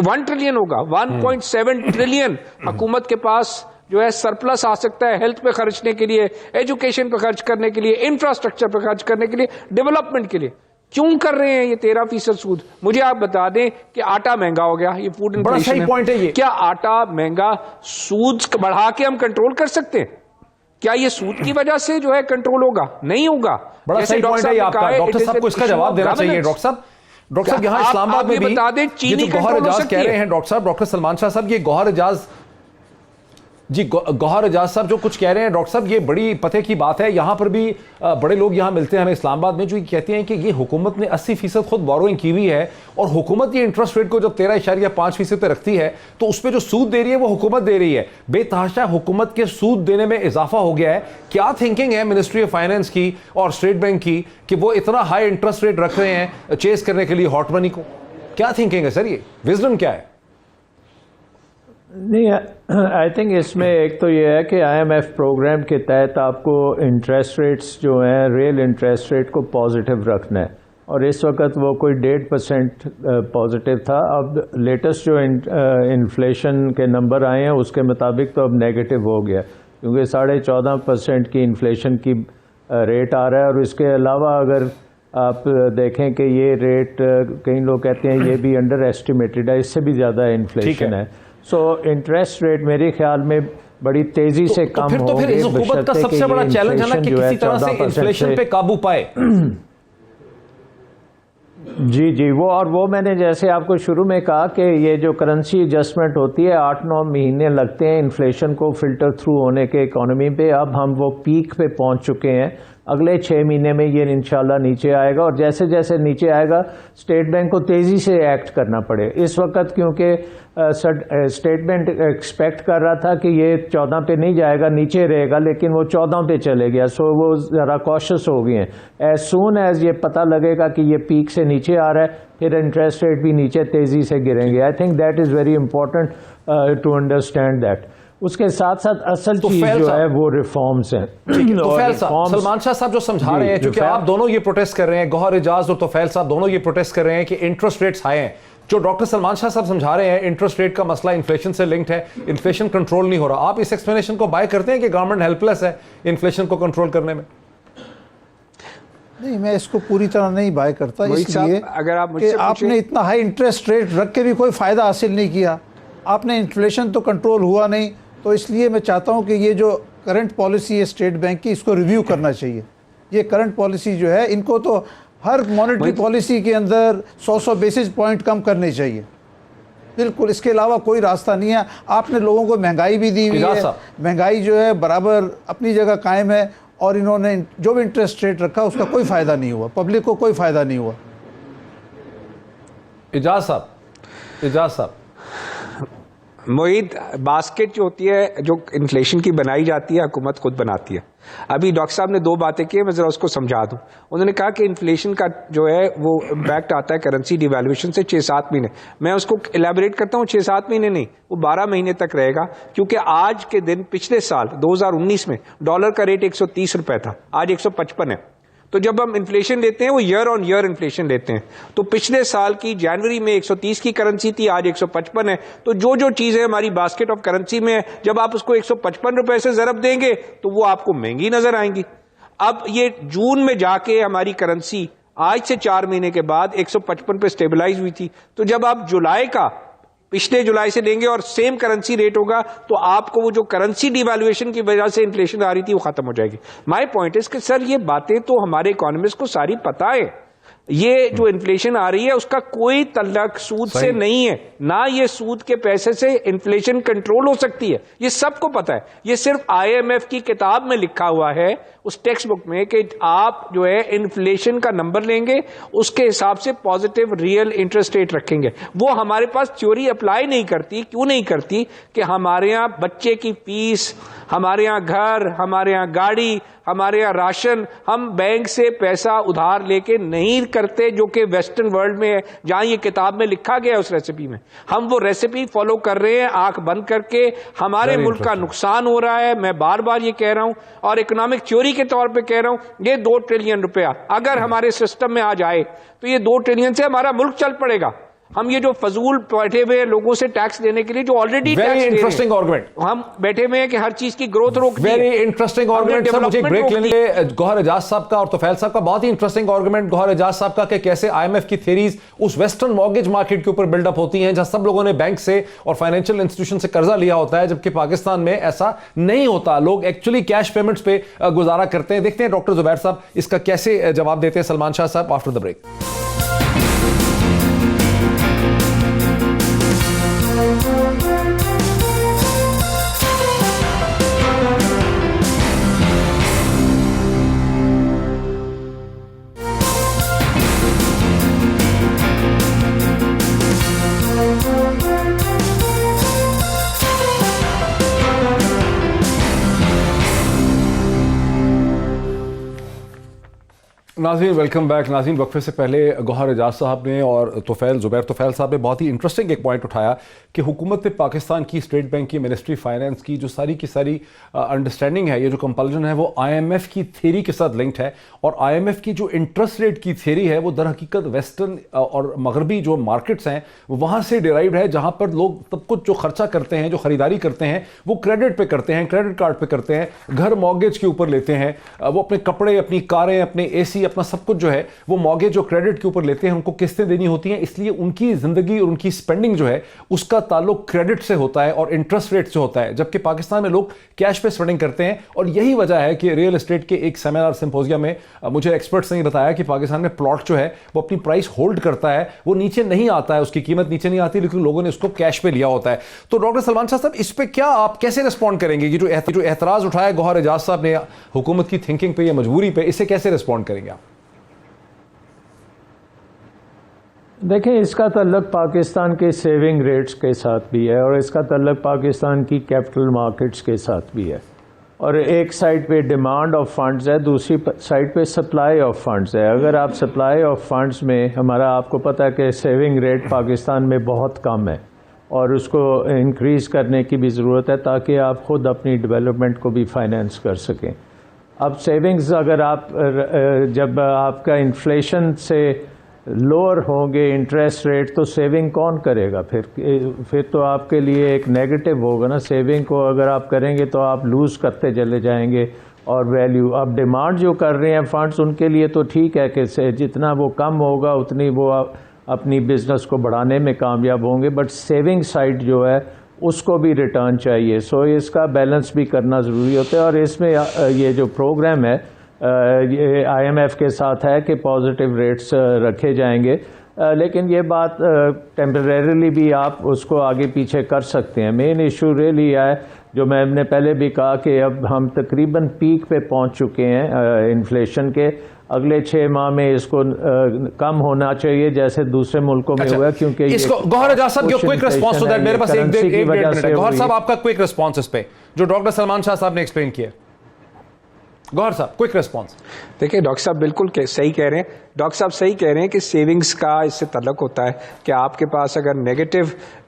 1 ٹریلین ہوگا. 1.7 ٹریلین حکومت کے پاس جو ہے سرپلس آ سکتا ہے ہیلتھ پہ خرچنے کے لیے، ایجوکیشن پہ خرچ کرنے کے لیے، انفراسٹرکچر پہ خرچ کرنے کے لیے، ڈیولپمنٹ کے لیے. کیوں کر رہے ہیں یہ 13% سود؟ مجھے آپ بتا دیں کہ آٹا مہنگا ہو گیا، یہ فوڈ انفلیشن ہے. کیا آٹا مہنگا سود بڑھا کے ہم کنٹرول کر سکتے ہیں؟ کیا یہ سود کی وجہ سے جو ہے کنٹرول ہوگا؟ نہیں ہوگا. بڑا صحیح پوائنٹ ہے آپ کا. ڈاکٹر صاحب کو اس کا جواب دینا چاہیے. ڈاکٹر صاحب یہاں اسلام آباد میں بھی یہ جو گوہر اعجاز کہہ رہے ہیں ڈاکٹر سلمان شاہ صاحب، یہ گوہر اعجاز گوہر اعجاز صاحب جو کچھ کہہ رہے ہیں ڈاکٹر صاحب، یہ بڑی پتے کی بات ہے. یہاں پر بھی بڑے لوگ یہاں ملتے ہیں ہمیں اسلام آباد میں جو یہ کہتے ہیں کہ یہ حکومت نے 80% خود بوروئنگ کی ہوئی ہے، اور حکومت یہ انٹرسٹ ریٹ کو جب 13.5% پہ رکھتی ہے تو اس پہ جو سود دے رہی ہے وہ حکومت دے رہی ہے. بے تحاشا حکومت کے سود دینے میں اضافہ ہو گیا ہے. کیا تھنکنگ ہے منسٹری آف فائنانس کی اور اسٹیٹ بینک کی کہ وہ اتنا ہائی انٹرسٹ ریٹ رکھ رہے ہیں چیز کرنے کے لیے ہاٹ منی کو؟ کیا تھنکنگ ہے سر؟ یہ وزڈم کیا ہے؟ نہیں، آئی تھنک اس میں ایک تو یہ ہے کہ IMF پروگرام کے تحت آپ کو انٹرسٹ ریٹس جو ہیں ریل انٹرسٹ ریٹ کو پازیٹیو رکھنا ہے، اور اس وقت وہ کوئی 1.5% پازیٹیو تھا. اب لیٹسٹ جو انفلیشن کے نمبر آئے ہیں اس کے مطابق تو اب نیگیٹو ہو گیا، کیونکہ 14.5% کی انفلیشن کی ریٹ آ رہا ہے. اور اس کے علاوہ اگر آپ دیکھیں کہ یہ ریٹ کئی لوگ کہتے ہیں یہ بھی انڈر ایسٹیمیٹڈ ہے، اس سے بھی زیادہ انفلیشن ہے. سو انٹرسٹ ریٹ میرے خیال میں بڑی تیزی سے کم تو پھر اس حکومت کا سب سے بڑا چیلنج ہے نا کہ کسی طرح سے انفلیشن پہ قابو پائے. جی وہ میں نے جیسے آپ کو شروع میں کہا کہ یہ جو کرنسی ایڈجسٹمنٹ ہوتی ہے 8-9 مہینے لگتے ہیں انفلیشن کو فلٹر تھرو ہونے کے اکانومی پہ. اب ہم وہ پیک پہ پہنچ چکے ہیں, اگلے 6 مہینے میں یہ انشاءاللہ نیچے آئے گا, اور جیسے جیسے نیچے آئے گا اسٹیٹ بینک کو تیزی سے ایکٹ کرنا پڑے. اس وقت کیونکہ اسٹیٹ بینک ایکسپیکٹ کر رہا تھا کہ یہ 14 پہ نہیں جائے گا, نیچے رہے گا, لیکن وہ 14 پہ چلے گیا, سو وہ ذرا کوشش ہو گئے ہیں. ایز سون ایز یہ پتہ لگے گا کہ یہ پیک سے نیچے آ رہا ہے, پھر انٹرسٹ ریٹ بھی نیچے تیزی سے گریں گے. I think that is very important to understand that. اس کے ساتھ ساتھ اصل چیز جو ہے وہ ریفارمز ہیں. توفیل صاحب, سلمان شاہ صاحب جو سمجھا رہے ہیں, چونکہ آپ دونوں یہ پروٹیسٹ کر رہے ہیں, گوہر اعجاز اور توفیل صاحب دونوں یہ پروٹیسٹ کر رہے ہیں کہ انٹرسٹ ریٹس ہائی ہیں. جو ڈاکٹر سلمان شاہ صاحب سمجھا رہے ہیں انٹرسٹ ریٹ کا مسئلہ انفلیشن سے لنکڈ ہے, انفلیشن کنٹرول نہیں ہو رہا. آپ اس ایکسپلینیشن کو بائی کرتے ہیں کہ گورنمنٹ ہیلپ لیس ہے انفلیشن کو کنٹرول کرنے میں؟ نہیں, میں اس کو پوری طرح نہیں بائی کرتا, اس لیے کہ آپ نے اتنا ہائی انٹرسٹ ریٹ رکھ کے بھی کوئی فائدہ حاصل نہیں کیا. آپ نے انفلیشن تو کنٹرول ہوا نہیں, تو اس لیے میں چاہتا ہوں کہ یہ جو کرنٹ پالیسی ہے اسٹیٹ بینک کی, اس کو ریویو کرنا چاہیے. یہ کرنٹ پالیسی جو ہے, ان کو تو ہر مانیٹری پالیسی کے اندر 100 بیسس پوائنٹ کم کرنے چاہیے. بالکل, اس کے علاوہ کوئی راستہ نہیں ہے. آپ نے لوگوں کو مہنگائی بھی دی ہوئی ہے, مہنگائی جو ہے برابر اپنی جگہ قائم ہے, اور انہوں نے جو بھی انٹرسٹ ریٹ رکھا اس کا کوئی فائدہ نہیں ہوا, پبلک کو کوئی فائدہ نہیں ہوا. اعجاز صاحب معید, باسکٹ جو ہوتی ہے جو انفلیشن کی بنائی جاتی ہے حکومت خود بناتی ہے. ابھی ڈاکٹر صاحب نے 2 باتیں کی, میں ذرا اس کو سمجھا دوں. انہوں نے کہا کہ انفلیشن کا جو ہے وہ امپیکٹ آتا ہے کرنسی ڈیویلویشن سے 6-7 مہینے. میں اس کو الیبوریٹ کرتا ہوں, 6-7 مہینے نہیں, وہ 12 مہینے تک رہے گا, کیونکہ آج کے دن پچھلے سال 2019 میں ڈالر کا ریٹ 130 روپے تھا, آج 155 ہے. تو جب ہم انفلیشن لیتے ہیں وہ ایئر آن ایئر انفلیشن لیتے ہیں, تو پچھلے سال کی جنوری میں 130 کی کرنسی تھی, آج 155 ہے. تو جو چیزیں ہماری باسکٹ آف کرنسی میں ہے, جب آپ اس کو 155 روپے سے ضرب دیں گے تو وہ آپ کو مہنگی نظر آئیں گی. اب یہ جون میں جا کے ہماری کرنسی آج سے 4 مہینے کے بعد 155 پہ سٹیبلائز ہوئی تھی. تو جب آپ جولائی کا پچھلے جولائی سے لیں گے اور سیم کرنسی ریٹ ہوگا, تو آپ کو وہ جو کرنسی ڈیویلویشن کی وجہ سے انفلیشن آ رہی تھی وہ ختم ہو جائے گی. مائی پوائنٹ از کہ سر یہ باتیں تو ہمارے اکانومسٹ کو ساری پتہ ہے. یہ جو انفلیشن آ رہی ہے اس کا کوئی تعلق سود سے نہیں ہے, نہ یہ سود کے پیسے سے انفلیشن کنٹرول ہو سکتی ہے, یہ سب کو پتا ہے. یہ صرف IMF کی کتاب میں لکھا ہوا ہے اس ٹیکسٹ بک میں کہ آپ جو ہے انفلیشن کا نمبر لیں گے, اس کے حساب سے پازیٹیو ریئل انٹرسٹ ریٹ رکھیں گے. وہ ہمارے پاس تھیوری اپلائی نہیں کرتی. کیوں نہیں کرتی؟ کہ ہمارے ہاں بچے کی فیس, ہمارے ہاں گھر, ہمارے ہاں گاڑی, ہمارے یہاں راشن, ہم بینک سے پیسہ ادھار لے کے نہیں کرتے, جو کہ ویسٹرن ورلڈ میں ہے, جہاں یہ کتاب میں لکھا گیا ہے اس ریسیپی میں. ہم وہ ریسیپی فالو کر رہے ہیں آنکھ بند کر کے. ہمارے ملک کا نقصان ہو رہا ہے, میں بار بار یہ کہہ رہا ہوں, اور اکنامک تھیوری کے طور پہ کہہ رہا ہوں. یہ 2 ٹریلین روپیہ اگر ہمارے سسٹم میں آ جائے تو یہ 2 ٹریلین سے ہمارا ملک چل پڑے گا. ہم یہ جو فضول بیٹھے ہوئے لوگوں سے ٹیکس دینے کے لیے جو آلریڈی انٹرسٹنگ آرگومنٹ ہم بیٹھے ہوئے ہیں کہ ہر چیز کی گروتھ روک دی. Very interesting argument. سر مجھے بریک لینے کے, گوہر اعجاز صاحب کا اور توفیل صاحب کا بہت ہی انٹرسٹنگ آرگومنٹ گوہر اعجاز صاحب کا, کہ کیسے IMF کی تھیریز اس ویسٹرن مارگیج مارکیٹ کے اوپر بلڈ اپ ہوتی ہیں, جہاں سب لوگوں نے بینک سے اور فائنینشیل انسٹیٹیوشن سے قرضہ لیا ہوتا ہے, جبکہ پاکستان میں ایسا نہیں ہوتا. لوگ ایکچولی کیش پیمنٹس پہ گزارا کرتے ہیں. دیکھتے ہیں ڈاکٹر زبیر صاحب اس کا کیسے جواب دیتے ہیں. سلمان شاہ صاحب آفٹر دا بریک. ناظرین ویلکم بیک. ناظرین وقفے سے پہلے گوہر اعجاز صاحب نے اور زبیر توفیل صاحب نے بہت ہی انٹرسٹنگ ایک پوائنٹ اٹھایا کہ حکومت پاکستان کی, اسٹیٹ بینک کی, منسٹری فائنانس کی جو ساری کی ساری انڈرسٹینڈنگ ہے, یہ جو کمپلژن ہے وہ IMF کی تھیری کے ساتھ لنکڈ ہے. اور IMF کی جو انٹرسٹ ریٹ کی تھیری ہے وہ در حقیقت ویسٹرن اور مغربی جو مارکیٹس ہیں وہاں سے ڈیرائیوڈ ہے, جہاں پر لوگ سب کچھ جو خرچہ کرتے ہیں, جو خریداری کرتے ہیں, وہ کریڈٹ پہ کرتے ہیں, کریڈٹ کارڈ پہ کرتے ہیں, گھر مارگیج کے اوپر لیتے ہیں, وہ اپنے کپڑے, اپنی کاریں, اپنے AC, اپنا سب کچھ جو ہے وہ مارگیج اور کریڈٹ کے اوپر لیتے ہیں, ان کو قسطیں دینی ہوتی ہیں, اس لیے ان کی زندگی اور ان کی اسپینڈنگ جو ہے اس کا تعلق کریڈٹ سے ہوتا ہے اور انٹرسٹ ریٹ سے ہوتا ہے, جبکہ پاکستان میں لوگ کیش پہ اسپینڈنگ کرتے ہیں. اور یہی وجہ ہے کہ ریئل اسٹیٹ کے ایک سیمینار سمپوزیا میں مجھے ایکسپرٹس نے بتایا کہ پاکستان میں پلاٹ جو ہے وہ اپنی پرائس ہولڈ کرتا ہے, وہ نیچے نہیں آتا ہے, اس کی قیمت نیچے نہیں آتی, لیکن لوگوں نے اس کو کیش پہ لیا ہوتا ہے. تو ڈاکٹر سلمان شاہ صاحب, اس پہ کیا آپ کیسے رسپونڈ کریں گے؟ یہ جو اعتراض اٹھایا گوہر اعجاز صاحب نے حکومت کی تھنکنگ پہ یا مجبوری پہ, اسے کیسے رسپونڈ کریں گے آپ؟ دیکھیں, اس کا تعلق پاکستان کے سیونگ ریٹس کے ساتھ بھی ہے اور اس کا تعلق پاکستان کی کیپٹل مارکیٹس کے ساتھ بھی ہے. اور ایک سائڈ پہ ڈیمانڈ آف فنڈز ہے, دوسری سائڈ پہ سپلائی آف فنڈز ہے. اگر آپ سپلائی آف فنڈز میں, ہمارا آپ کو پتہ ہے کہ سیونگ ریٹ پاکستان میں بہت کم ہے اور اس کو انکریز کرنے کی بھی ضرورت ہے تاکہ آپ خود اپنی ڈیولپمنٹ کو بھی فائنینس کر سکیں. اب سیونگز اگر آپ جب آپ کا انفلیشن سے لوور ہوں گے انٹرسٹ ریٹ, تو سیونگ کون کرے گا؟ پھر تو آپ کے لیے ایک نیگیٹو ہوگا نا. سیونگ کو اگر آپ کریں گے تو آپ لوز کرتے چلے جائیں گے اور ویلیو. اب ڈیمانڈ جو کر رہے ہیں فنڈز, ان کے لیے تو ٹھیک ہے کہ جتنا وہ کم ہوگا اتنی وہ اپنی بزنس کو بڑھانے میں کامیاب ہوں گے, بٹ سیونگ سائڈ جو ہے اس کو بھی ریٹرن چاہیے. سو اس کا بیلنس بھی کرنا ضروری ہوتا ہے. اور اس میں یہ جو پروگرام ہے یہ آئی ایم ایف کے ساتھ ہے کہ پازیٹیو ریٹس رکھے جائیں گے, لیکن یہ بات ٹیمپریریلی بھی آپ اس کو آگے پیچھے کر سکتے ہیں. مین ایشو ریلی ہے جو میں نے پہلے بھی کہا کہ اب ہم تقریباً پیک پہ پہنچ چکے ہیں انفلیشن کے. اگلے 6 ماہ میں اس کو کم ہونا چاہیے جیسے دوسرے ملکوں میں ہوا, کیونکہ اس کو گوہر اعجاز صاحب کی کوئک ریسپانس تو میرے پاس ایک منٹ ہے. گوہر صاحب آپ کا کوئک ریسپانس اس پہ جو ڈاکٹر سلمان شاہ صاحب نے ایکسپلین کیا. گوہر صاحب کوئک ریسپانس. دیکھیں ڈاکٹر صاحب بالکل صحیح کہہ رہے ہیں. ڈاکٹر صاحب صحیح کہہ رہے ہیں کہ سیونگز کا اس سے تعلق ہوتا ہے کہ آپ کے پاس اگر نیگیٹو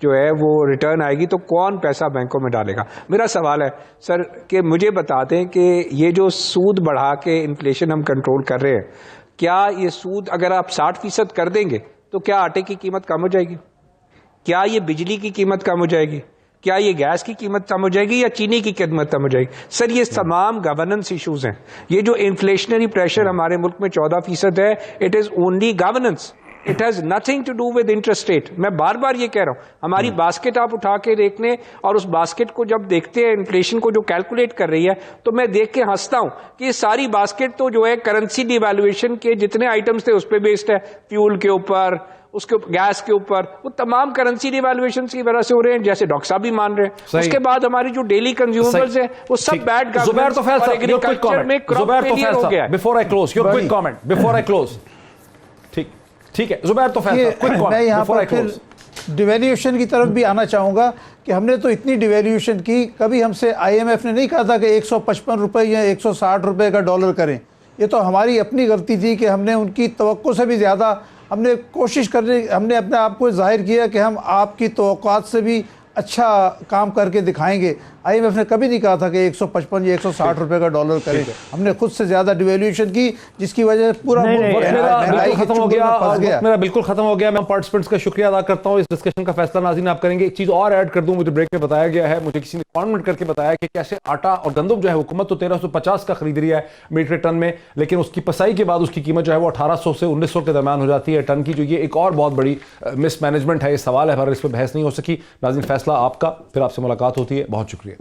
جو ہے وہ ریٹرن آئے گی تو کون پیسہ بینکوں میں ڈالے گا. میرا سوال ہے سر کہ مجھے بتا دیں کہ یہ جو سود بڑھا کے انفلیشن ہم کنٹرول کر رہے ہیں, کیا یہ سود اگر آپ 60% کر دیں گے تو کیا آٹے کی قیمت کم ہو جائے گی؟ کیا یہ بجلی کی قیمت کم ہو جائے گی؟ کیا یہ گیس کی قیمت کم ہو جائے گی یا چینی کی قیمت کم ہو جائے گی؟ سر یہ تمام گورننس ایشوز ہیں. یہ جو انفلیشنری پریشر ہمارے ملک میں 14% ہے, it is only governance, it has nothing to do with interest rate. میں بار بار یہ کہہ رہا ہوں, ہماری باسکٹ آپ اٹھا کے دیکھ لیں اور اس باسکٹ کو جب دیکھتے ہیں انفلیشن کو جو کیلکولیٹ کر رہی ہے, تو میں دیکھ کے ہنستا ہوں کہ یہ ساری باسکٹ تو جو ہے کرنسی ڈی ویلویشن کے جتنے آئٹمس تھے اس پہ بیسڈ ہے. فیول کے اوپر, اس کے گیس کے اوپر, وہ تمام کرنسی ڈیویلویشن کی وجہ سے ہو رہے ہیں, جیسے ڈاکٹر صاحب بھی مان رہے ہیں. اس کے بعد ہماری جو ڈیلی کنزیومرز ہیں وہ سب بیڈ گورننس اور ایگریکلچر میں کراپ فیلئر ہو گیا ہے. Before I close your quick comment, before I close. ٹھیک ہے زبیر توفیل صاحب, میں یہاں پر پھر ڈیویلیوشن کی طرف بھی آنا چاہوں گا کہ ہم نے تو اتنی ڈیویلیوشن کی, کبھی ہم سے آئی ایم ایف نے نہیں کہا تھا کہ 155 روپے یا 160 روپے کا ڈالر کریں. یہ تو ہماری اپنی غلطی تھی کہ ہم نے ان کی توقع سے بھی زیادہ ہم نے کوشش کرنے, ہم نے اپنے آپ کو ظاہر کیا کہ ہم آپ کی توقعات سے بھی اچھا کام کر کے دکھائیں گے. آئی ایم ایف نے کبھی نہیں کہا تھا کہ 155 یا 160 روپے کا ڈالر کریں. ہم نے خود سے زیادہ ڈیویلیوشن کی جس کی وجہ سے پورا ختم ہو گیا. میرا بالکل ختم ہو گیا. میں پارٹیسپینٹس کا شکریہ ادا کرتا ہوں. اس ڈسکشن کا فیصلہ ناظرین آپ کریں گے. ایک چیز اور ایڈ کر دوں, مجھے بریک میں بتایا گیا ہے, مجھے کسی نے کامنٹ کر کے بتایا کہ کیسے آٹا اور گندم جو ہے حکومت تو 1350 کا خرید رہی ہے میٹرک ٹن میں, لیکن اس کی پسائی کے بعد اس کی قیمت جو ہے وہ 1800 سے 1900 کے درمیان ہو جاتی ہے ٹن کی, جو یہ ایک اور بہت بڑی مس مینجمنٹ ہے. یہ سوال ہے, پر اس پہ بحث نہیں ہو سکی. ناظرین فیصلہ آپ کا, پھر آپ سے ملاقات ہوتی ہے. بہت شکریہ.